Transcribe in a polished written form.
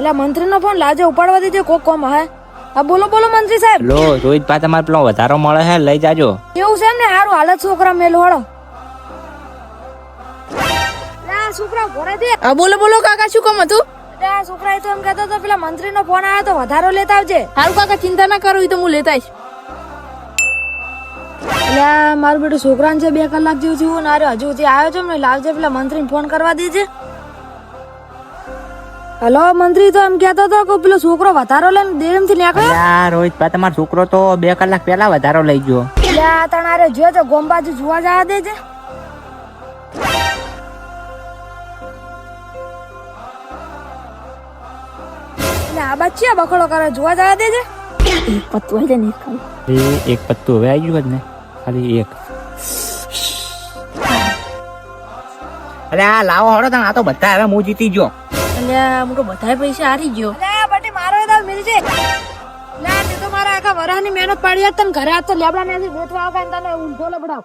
એટલે મંત્રી નો ફોન લાજે ઉપાડવા દીધો કોક કોમ હે. હા બોલો બોલો મંત્રી સાહેબ. લો રોહિત પા તમારે પેલો વધારો મળે છે લઈ જાજો. એવું છે ને હારું હાલત છોકરા મેલ વાળો. છોકરા ઘરે દે. હા બોલો બોલો કાકા શું કામ હતું? છોકરા તો એમ કહેતો હતો પેલા મંત્રી નો ફોન આવ્યો તો વધારો લેતા આવજે. હારું કાકા ચિંતા ના કરો, એ તો હું લેતા આવીશ. એટલે મારું બેટું છોકરાને છે 2 કલાક જેવું થયું ને અરે હજુ જે આવ્યો છે ને લાવજે પેલા મંત્રીને ફોન કરવા દેજે. હેલો મંત્રી તો એમ કહેતો હતો કે પેલો છોકરો વધારો લઈને દેરમ થી નીકળ્યો. યાર રોહિત પા તમારો છોકરો તો 2 કલાક પહેલા વધારો લઈ ગયો. એટલે તણારે જો તો ગોમબાજુ જોવા જવા દેજે. આ બચ્ચી બખડો કરે જોવા જવા દેજે. એક પત્તું આવી જાય ને ખાલી. એક પત્તું હવે આવી ગયું જ ને, ખાલી એક. અરે આ લાવો હળો તને, આ તો બધા હવે હું જીતી ગયો. એટલે હું તો બધાય પૈસા હારી ગયો. અલે બટી મારો એ તો મિલજે. લે તે તો મારા આખા વરાની મહેનત પાડી તને ઘરે આ તો લેબડા ને બેઠવા આવતા તને ઊંધો લબડાવ.